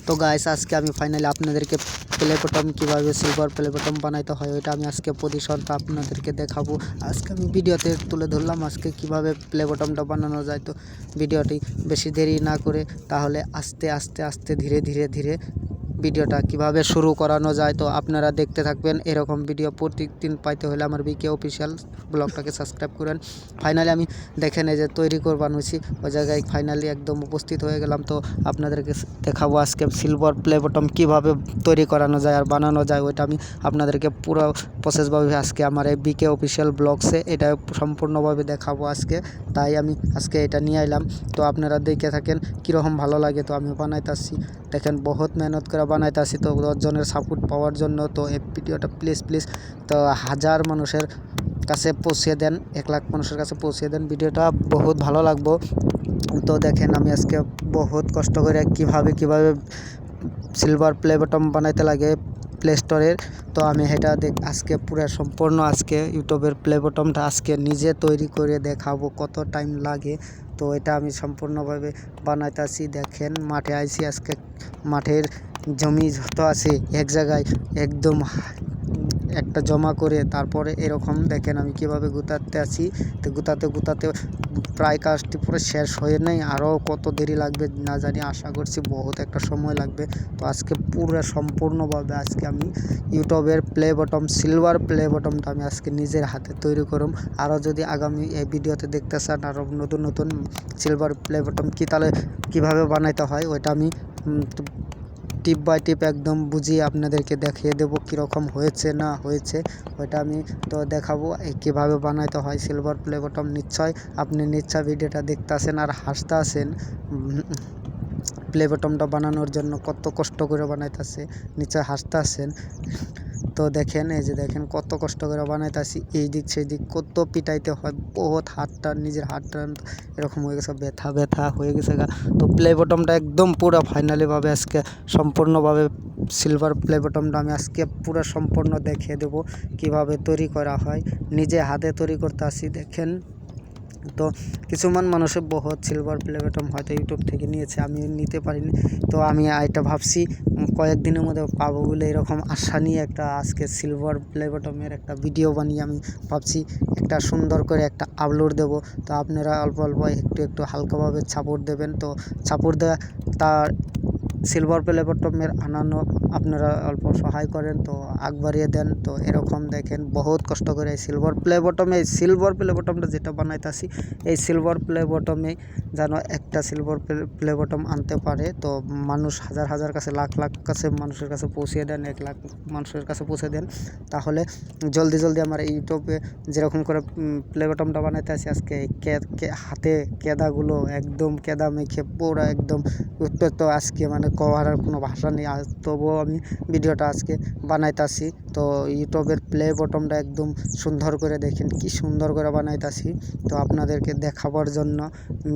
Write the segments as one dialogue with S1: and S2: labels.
S1: তো গাইস আজকে আমি ফাইনালি আপনাদেরকে প্লে বটম কীভাবে সিলভার প্লে বটম বানাইতে হয় ওইটা আমি আজকে পজিশনটা আপনাদেরকে দেখাবো। আজকে আমি ভিডিওতে তুলে ধরলাম আজকে কিভাবে প্লে বটমটা বানানো যায়। তো ভিডিওটি বেশি দেরি না করে তাহলে আস্তে আস্তে আস্তে ধীরে ধীরে ধীরে ভিডিওটা কিভাবে শুরু করানো যায় তো আপনারা দেখতে থাকবেন। এরকম ভিডিও প্রতিদিন পাইতে হলে আমার বিকে অফিসিয়াল ব্লগটাকে সাবস্ক্রাইব করেন। ফাইনালি আমি দেখেন এই যে তৈরি করবানুছি ওই জায়গায় ফাইনালি একদম উপস্থিত হয়ে গেলাম। তো আপনাদেরকে দেখাবো আজকে সিলভার প্লে বটম কীভাবে তৈরি করানো যায় আর বানানো যায় ওইটা আমি আপনাদেরকে পুরো প্রসেসভাবে আজকে আমার এই বিকে অফিসিয়াল ব্লগসে এটা সম্পূর্ণভাবে দেখাবো আজকে। তাই আমি আজকে এটা নিয়ে এলাম। তো আপনারা দেখে থাকেন কীরকম ভালো লাগে। তো আমি বানাইতেছি দেখেন বহুত মেহনত করে বানাইতেছি তো 10 জনের সাপোর্ট পাওয়ার জন্য। তো এই ভিডিওটা প্লিজ তো 1000 মানুষের কাছে পৌঁছে দেন, 1 লাখ মানুষের কাছে পৌঁছে দেন, ভিডিওটা বহুত ভালো লাগবো। তো দেখেন আমি আজকে বহুত কষ্ট করে কিভাবে সিলভার প্লে বটম বানাইতে লাগে প্লে স্টোরের। তো আমি এটা আজকে পুরো সম্পূর্ণ আজকে ইউটিউবের প্লে বটমটা আজকে নিজে তৈরি করে দেখাবো কত টাইম লাগে। তো এটা আমি সম্পূর্ণভাবে বানাইতেছি। দেখেন মাঠে আইছি আজকে, মাঠের জমি যত আছে এক জায়গায় একদম একটা জমা করে তারপরে এরকম দেখেন আমি কিভাবে গুতাতে আছি। তো গুতাতে প্রায় কাজটি পুরো শেষ হয়ে নেই, আরও কত দেরি লাগবে না জানি, আশা করছি বহুত একটা সময় লাগবে। তো আজকে পুরো সম্পূর্ণভাবে আজকে আমি ইউটিউবের প্লে বটম সিলভার প্লে বটমটা আমি আজকে নিজের হাতে তৈরি করুম। আরও যদি আগামী এই ভিডিওতে দেখতে চান আরও নতুন সিলভার প্লে বটম তাহলে কীভাবে বানাইতে হয় ওইটা আমি টিপ বাই টিপ একদম বুঝিয়ে আপনাদেরকে দেখিয়ে দেবো কীরকম হয়েছে না হয়েছে ওইটা আমি তো দেখাবো কীভাবে বানাইতে হয় সিলভার প্লে বটম। আপনি ভিডিওটা দেখতে আসেন আর হাসতে আসেন। প্লে বটমটা বানানোর জন্য কত কষ্ট করে বানাইতেছে, নিশ্চয় হাসতে আসেন। তো দেখেন এই যে দেখেন কত কষ্ট করে বানাইতেছি, এই দিক সেই দিক কত পিটাইতে হয়, বহুত নিজের হাতটা এরকম হয়ে গেছে, ব্যথা হয়ে গেছে গা। তো প্লে বটমটা একদম পুরো ফাইনালিভাবে আজকে সম্পূর্ণভাবে সিলভার প্লে বটমটা আমি আজকে পুরো সম্পূর্ণ দেখিয়ে দেবো কিভাবে তৈরি করা হয়। নিজে হাতে তৈরি করতে আসি দেখেন। তো কিছুমান মানুষের বহুত সিলভার প্লে বটম হয়তো ইউটিউব থেকে নিয়েছে, আমি নিতে পারিনি। তো আমি এটা ভাবছি কয়েকদিনের মধ্যে পাবো বলে এরকম আশা নিয়ে একটা আজকে সিলভার প্লে বটমের একটা ভিডিও বানিয়ে আমি ভাবছি একটা সুন্দর করে একটা আপলোড দেব। তো আপনারা অল্প একটু হালকাভাবে সাপোর্ট দেবেন। তো সাপোর্ট দেওয়া তার সিলভার প্লে বটমের আনানো আপনারা অল্প সহায় করেন, তো আগ বাড়িয়ে দেন। তো এরকম দেখেন বহুত কষ্ট করে সিলভার প্লে বটমটা যেটা বানাইতেছি এই সিলভার প্লে বটমে যেন একটা সিলভার প্লে বটম আনতে পারে। তো মানুষ হাজার কাছে লাখ কাছে মানুষের কাছে পৌঁছে দেন, 1 লাখ মানুষের কাছে পৌঁছে দেন, তাহলে জলদি আমার ইউটিউবে যেরকম করে প্লে বটমটা বানাইতে আসি আজকে হাতে কেদাগুলো একদম কেদা মেখে পুরো একদম উত্তপ্ত আজকে মানে কভার কোনো ভাষা নেই। তবুও আমি ভিডিওটা আজকে বানাইতাছি। তো ইউটিউবের প্লে বটমটা একদম সুন্দর করে দেখেন কি সুন্দর করে বানাইতাছি। তো আপনাদেরকে দেখাবার জন্য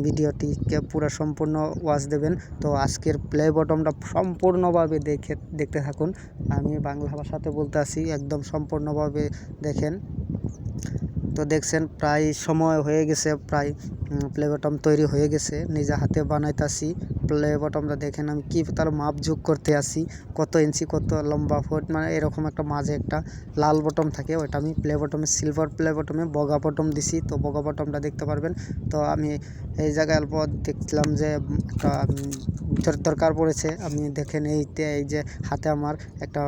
S1: ভিডিওটিকে পুরো সম্পূর্ণ ওয়াচ দেবেন। তো আজকের প্লে বটমটা সম্পূর্ণভাবে দেখতে থাকুন। আমি বাংলা ভাষাতে বলতে আসি, একদম সম্পূর্ণভাবে দেখেন। তো দেখছেন প্রায় সময় হয়ে গেছে, প্রায় প্লে বটম তৈরি হয়ে গেছে, নিজে হাতে বানাইতাছি। প্লে বটমটা দেখেন আমি কি তার মাপ যোগ করতে আসি, কত ইঞ্চি কত লম্বা ফুট মানে এরকম একটা মাঝে একটা লাল বটম থাকে, ওইটা আমি প্লে বটমে সিলভার প্লে বটমে বগা বটম দিছি। তো বগা বটমটা দেখতে পারবেন। তো আমি এই জায়গায় অল্প দেখলাম যে একটা দরকার পড়েছে, আমি দেখেন এই যে হাতে আমার একটা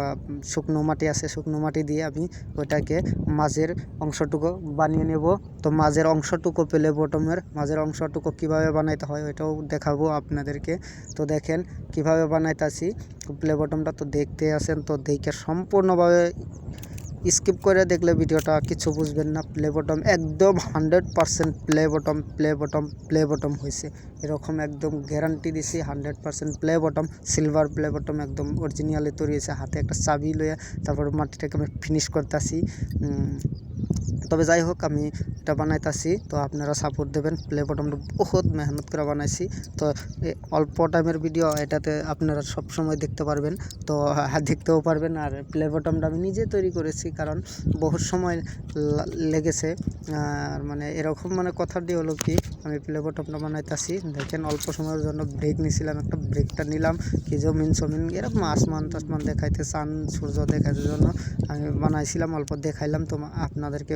S1: শুকনো মাটি আছে, শুকনো মাটি দিয়ে আমি ওইটাকে মাঝের অংশটুকু বানিয়ে নেব। তো মাঝের অংশটুকু প্লে বটমের মাঝের অংশটুকু কিভাবে বানাইতে হয় ওইটাও দেখাবো আপনাদেরকে। তো দেখেন কিভাবে বানাইতেছি প্লে বটমটা। তো দেখতে আসেন, তো দেখে সম্পূর্ণভাবে স্কিপ করে দেখলে ভিডিওটা কিছু বুঝবেন না। প্লে বটম একদম 100% প্লে বটম হয়েছে, এরকম একদম গ্যারান্টি দিছি। 100% play bottom silver play bottom একদম অরিজিনালি তৈরি হয়েছে। হাতে একটা চাবি লইয়া তারপর মাটিটাকে আমি ফিনিশ করতেছি। তবে যাই হোক আমি এটা বানাইতাছি, তো আপনারা সাপোর্ট দেবেন। প্লে বটমটা বহুত মেহনত করে বানাইছি, তো অল্প টাইমের ভিডিও, এটাতে আপনারা সব সময় দেখতে পারবেন, তো দেখতেও পারবেন। আর প্লে বটমটা আমি নিজে তৈরি করেছি, কারণ বহুত সময় লেগেছে। আর মানে এরকম মানে কথাটি হলো কি, আমি প্লে বটমটা বানাইতাছি, দেখেন অল্প সময়ের জন্য ব্রেক নিয়েছিলাম, একটা ব্রেকটা নিলাম কি জমিন সমিন এরকম আসমান টাসমান দেখাইতে, চান সূর্য দেখাইতে জন্য আমি বানাইছিলাম, অল্প দেখাইলাম, তো আপনাদেরকে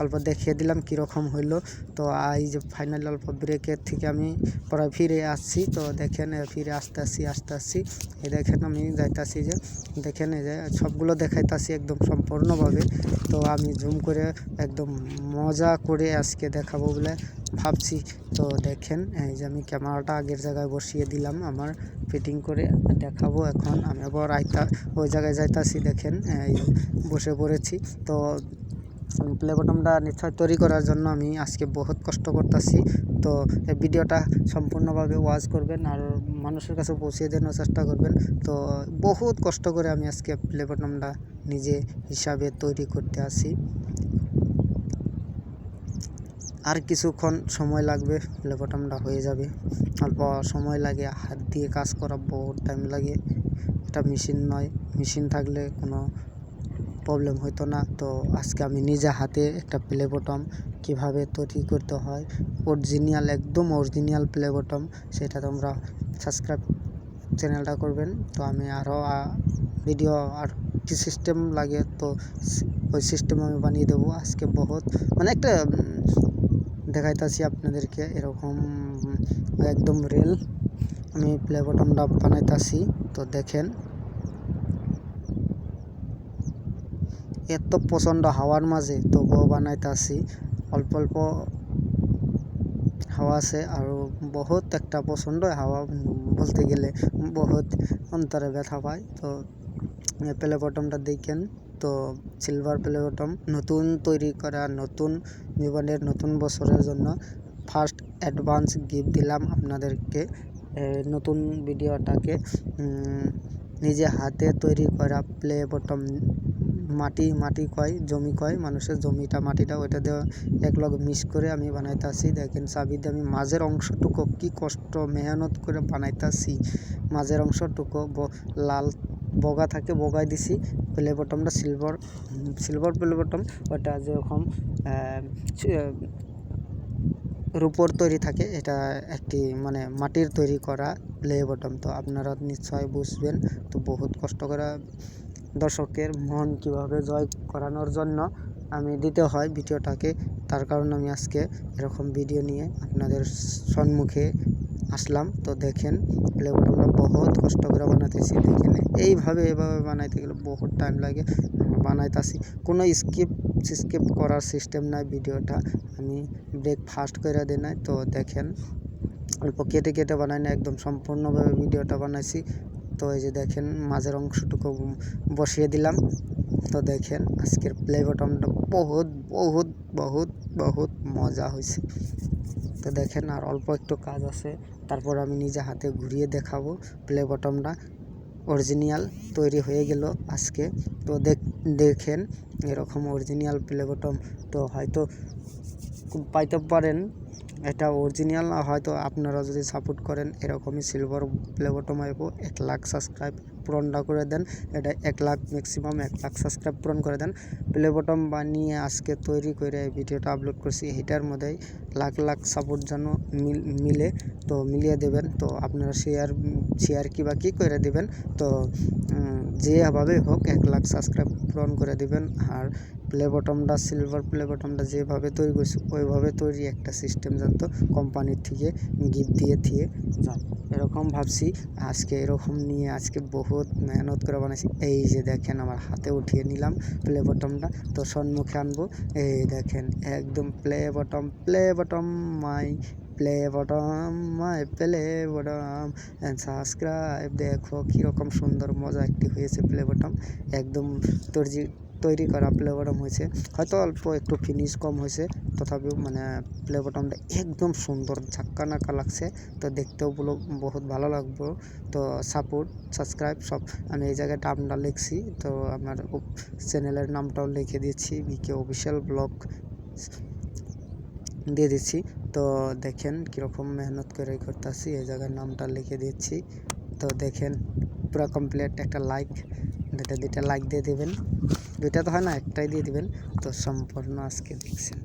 S1: অল্প দেখিয়ে দিলাম কীরকম হইলো। তো এই যে ফাইনালি অল্প ব্রেকের থেকে আমি প্রায় ফিরে আসছি, তো দেখেন ফিরে আসতে এই দেখেন আমি যাইতাছি, যে দেখেন এই যে সবগুলো দেখাইতাছি একদম সম্পূর্ণভাবে। তো আমি জুম করে একদম মজা করে আজকে দেখাবো বলে ভাবছি। তো দেখেন এই যে আমি ক্যামেরাটা আগের জায়গায় বসিয়ে দিলাম, আমার ফিটিং করে দেখাবো। এখন আমি আবার ওই জায়গায় যাইতাছি, দেখেন এই বসে পড়েছি। তো প্লে বটমটা নিশ্চয় তৈরি করার জন্য আমি আজকে বহুত কষ্ট করতেছি। তো এই ভিডিওটা সম্পূর্ণভাবে ওয়াচ করবেন আর মানুষের কাছে পৌঁছে দেওয়ার চেষ্টা করবেন। তো বহুত কষ্ট করে আমি আজকে প্লে বটমটা নিজে হিসাবে তৈরি করতে আসি। আর কিছুক্ষণ সময় লাগবে, প্লে বটমটা হয়ে যাবে। অল্প সময় লাগে, হাত দিয়ে কাজ করা বহুত টাইম লাগে, এটা মেশিন নয়। মেশিন থাকলে কোনো প্রবলেম হতো না। তো আজকে আমি নিজে হাতে একটা প্লে বটম কীভাবে তৈরি করতে হয়, অরিজিনাল একদম অরিজিনাল প্লে বটম, সেটা তোমরা সাবস্ক্রাইব চ্যানেলটা করবেন। তো আমি আরও ভিডিও আর কি সিস্টেম লাগে, তো ওই সিস্টেম আমি বানিয়ে দেবো আজকে। বহুত মানে একটা দেখাইতাছি আপনাদেরকে, এরকম একদম রিয়েল আমি প্লে বটমটা বানাইতাছি। তো দেখেন এত প্রচণ্ড হাওয়ার মাঝে তবুও বানাইতাছি, অল্প অল্প হাওয়া আছে, আৰু বহুত একটা প্রচণ্ড হাওয়া, বলতে গেলে বহুত অন্তরে ব্যথা পায়। তো প্লে বটমটা দেখেন, তো সিলভার প্লে বটম নতুন তৈরি করা, নতুন জীবনের নতুন বছরের জন্য ফার্স্ট অ্যাডভান্স গিফট দিলাম আপনাদেরকে। নতুন ভিডিওটাকে নিজে হাতে তৈরি করা প্লে বটম, মাটি কয়, জমি কয় মানুষের, জমিটা মাটিটা ওইটা দিয়ে একলগ মিক্স করে আমি বানাইতাছি। দেখেন চাবি দিয়ে আমি মাঝের অংশটুকু কি কষ্ট মেহনত করে বানাইতাছি, মাঝের অংশটুকু লাল বগা থাকে, বগাই দিছি। প্লে বটমটা সিলভার প্লে বটম, ওটা যেরকম রূপোর তৈরি থাকে, এটা একটি মানে মাটির তৈরি করা প্লে বটম। তো আপনারা নিশ্চয় বুঝবেন। তো বহুত কষ্ট করে দর্শকের মন কীভাবে জয় করানোর জন্য আমি দিতে হয় ভিডিওটাকে, তার কারণে আমি আজকে এরকম ভিডিও নিয়ে আপনাদের সম্মুখে আসলাম। তো দেখেন প্লে বটমটা বহুত কষ্ট করে বানাইতেছি, দেখেন এভাবে বানাইতে গেলে বহুত টাইম লাগে। বানাইতেছি কোনো স্কিপ করার সিস্টেম নাই, ভিডিওটা আমি ব্রেক ফাস্ট করে দিই নাই। তো দেখেন অল্প কেটে বানাই না, একদম সম্পূর্ণভাবে ভিডিওটা বানাইছি। তো এই যে দেখেন মাঝের অংশটুকু বসিয়ে দিলাম। তো দেখেন আজকের প্লে বটমটা বহুত বহুত বহুত বহুত মজা হয়েছে। তো দেখেন আর অল্প একটু কাজ আছে, তারপর আমি নিজে হাতে ঘুরিয়ে দেখাবো প্লে বটমটা অরিজিনাল তৈরি হয়ে গেল আজকে। তো দেখেন এরকম অরিজিনাল প্লে বটম তো হয়তো পাইতে পারেন, এটা অরিজিনাল না, হয়তো আপনারা যদি সাপোর্ট করেন এরকমই সিলভার প্লে বটম আইব। 1 লাখ সাবস্ক্রাইব পূরণটা করে দেন, এটা 1 লাখ ম্যাক্সিমাম 1 লাখ সাবস্ক্রাইব পূরণ করে দেন। প্লে বটম বানিয়ে আজকে তৈরি করে এই ভিডিওটা আপলোড করছি, এটার মধ্যেই লাখ সাপোর্ট যেন মিলে, তো মিলিয়ে দেবেন। তো আপনারা শেয়ার কি করে দেবেন, তো যেভাবে হোক 1 লাখ সাবস্ক্রাইব পূরণ করে দেবেন। আর প্লে বটমটা সিলভার প্লে বটমটা যেভাবে তৈরি করছি ওইভাবে তৈরি একটা সিস্টেম জানতো কোম্পানির থেকে গিফট দিয়ে যায়, এরকম ভাবছি। আজকে এরকম নিয়ে আজকে বহুত মেহনত করে বানাইছি। এই যে দেখেন আমার হাতে উঠিয়ে নিলাম প্লে বটমটা, তো সম্মুখে আনবো। এই দেখেন একদম play bottom my play bottom my play bottom and subscribe. দেখো কীরকম সুন্দর মজা একটি হয়েছে প্লে বটম, একদম তৈরি করা প্লে বটম হয়েছে। হয়তো অল্প একটু ফিনিশ কম হয়েছে, তথাপিও মানে প্লে বটমটা একদম সুন্দর ঝাক্কা নাক্কা লাগছে। তো দেখতেও বহুত ভালো লাগবো। তো সাপোর্ট সাবস্ক্রাইব সব আমি এই জায়গায় নামটা লিখছি, তো আমার চ্যানেলের নামটাও লিখে দিচ্ছি, বিকে অফিসিয়াল ব্লগ দিয়ে দিচ্ছি। তো দেখেন কীরকম মেহনত করে করতেছি, এই জায়গার নামটা লিখে দিচ্ছি। তো দেখেন পুরো কমপ্লিট। একটা লাইক, দুইটা লাইক দিয়ে দেবেন, দুইটা তো হয় না, একটাই দিয়ে দিবেন। তো সম্পূর্ণ আজকে দেখছেন।